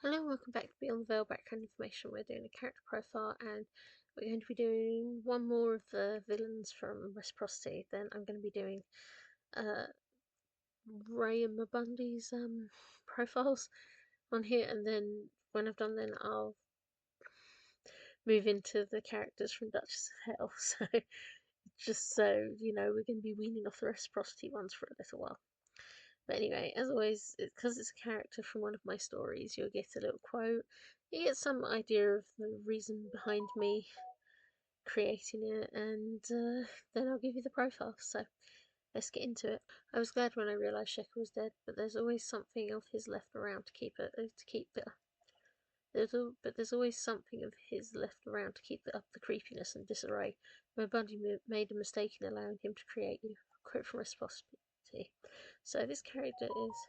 Hello and welcome back to Beyond the Veil Background Information. We're doing a character profile and we're going to be doing one more of the villains from Reciprocity. Then I'm going to be doing uh, Ray and Mabundi's profiles on here, and then when I've done then I'll move into the characters from Duchess of Hell. So just so you know, we're going to be weaning off the Reciprocity ones for a little while. But anyway, as always, because it's a character from one of my stories, you'll get a little quote. You get some idea of the reason behind me creating it, and then I'll give you the profile. So let's get into it. I was glad when I realised Shekhar was dead, but there's always something of his left around to keep it. There's always something of his left around to keep up the creepiness and disarray. My Bundy made a mistake in allowing him to create you. Quote from Responsibility. So this character is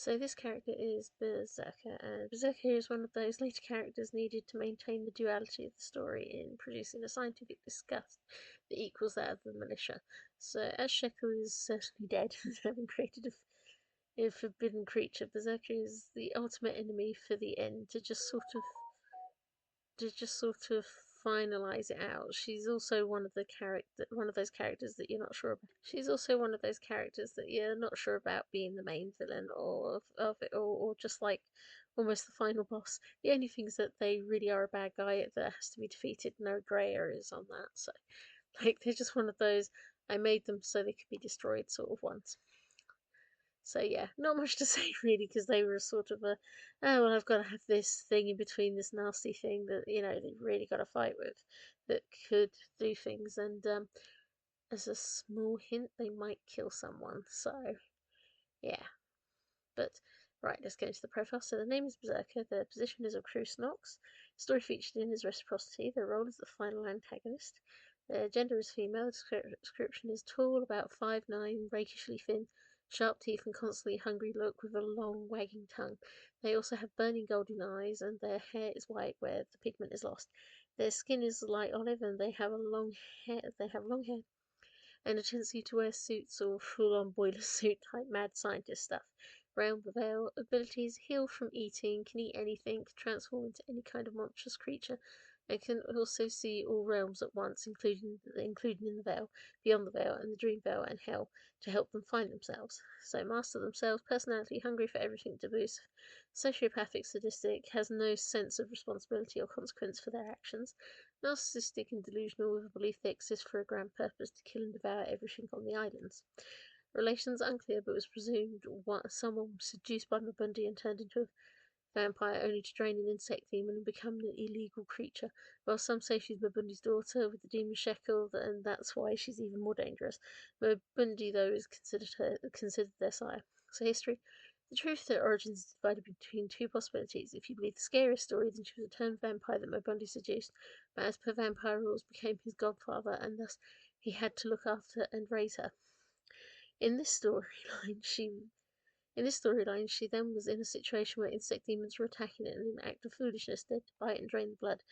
this character is Biserka, and Biserka is one of those later characters needed to maintain the duality of the story in producing a scientific disgust that equals that of the militia. So, as Shekel is certainly dead, having created a forbidden creature, Berserker is the ultimate enemy for the end to just sort of finalize it out. She's also one of those characters that you're not sure about. She's also one of those characters that you're not sure about being the main villain of it, or just like almost the final boss. The only things that they really are a bad guy that has to be defeated, no grey areas on that. So, like, they're just one of those. I made them so they could be destroyed sort of ones. So yeah, not much to say really, because they were sort of oh well, I've got to have this thing in between, this nasty thing that they really got to fight with, that could do things, and as a small hint, they might kill someone. So yeah, but right, let's go into the profile. So the name is Biserka, the position is a Crusnox, story featured in is Reciprocity, their role is the final antagonist. Their gender is female, description is tall, about 5'9", rakishly thin, sharp teeth and constantly hungry look with a long wagging tongue. They also have burning golden eyes and their hair is white where the pigment is lost. Their skin is light olive and they have long hair and a tendency to wear suits or full-on boiler suit type mad scientist stuff. Realm the Veil abilities: heal from eating, can eat anything, can transform into any kind of monstrous creature, and can also see all realms at once, including in the Veil, beyond the Veil, and the Dream Veil and Hell, to help them find themselves. So master themselves, personality hungry for everything to boost, sociopathic, sadistic, has no sense of responsibility or consequence for their actions, narcissistic and delusional with a belief they exist for a grand purpose to kill and devour everything on the islands. Relations unclear, but it was presumed someone was seduced by Mabundi and turned into a vampire only to drain an insect demon and become an illegal creature. While some say she's Mabundi's daughter with the demon Shekel, and that's why she's even more dangerous. Mabundi, though, is considered their sire. So history. The truth of their origins is divided between two possibilities. If you believe the scariest story, then she was a turned vampire that Mabundi seduced, but as per vampire rules became his godfather, and thus he had to look after and raise her. In this storyline, she then was in a situation where insect demons were attacking it, and in an act of foolishness dared to bite and drain the blood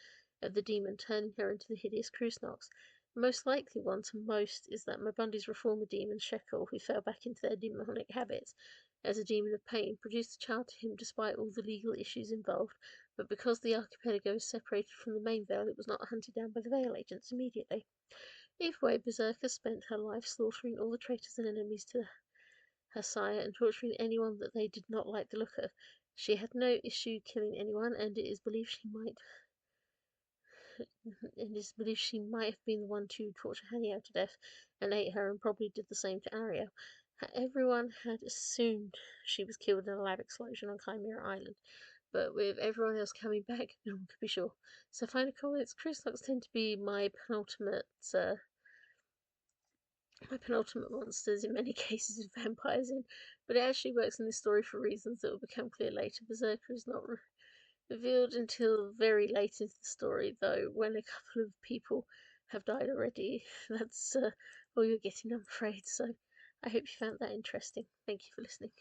of the demon, turning her into the hideous Crusnox. The most likely one to most is that Mabundi's reformer demon, Shekel, who fell back into their demonic habits as a demon of pain, produced a child to him despite all the legal issues involved, but because the archipelago is separated from the main veil, it was not hunted down by the veil agents immediately. Either way, Berserker spent her life slaughtering all the traitors and enemies to her sire and torturing anyone that they did not like the look of. She had no issue killing anyone, and it is believed she might have been the one to torture Haniel to death and ate her, and probably did the same to Ariel. Everyone had assumed she was killed in a lab explosion on Chimera Island, but with everyone else coming back, no one could be sure. So final comments: Crusnox tend to be my penultimate monsters in many cases with vampires in, but it actually works in this story for reasons that will become clear later. Berserker is not revealed until very late into the story, though, when a couple of people have died already. That's all you're getting, I'm afraid. So I hope you found that interesting. Thank you for listening.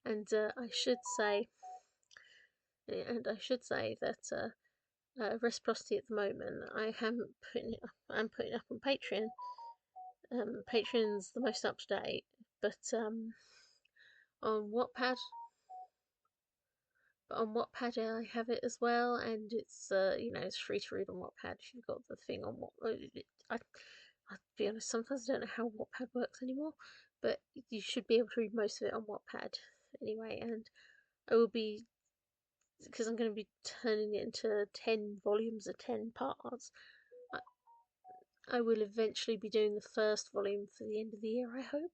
And I should say that Reciprocity at the moment, I'm putting it up on Patreon. Patreon's the most up to date, But on Wattpad, I have it as well, and it's it's free to read on Wattpad if you've got the thing on Wattpad. I'll be honest, sometimes I don't know how Wattpad works anymore, but you should be able to read most of it on Wattpad anyway. And I will be, because I'm going to be turning it into 10 volumes of 10 parts. I will eventually be doing the first volume for the end of the year, I hope.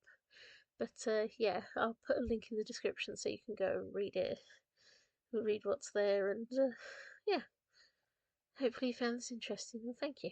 But yeah, I'll put a link in the description so you can go and read it, read what's there, and yeah, hopefully you found this interesting. Well, thank you.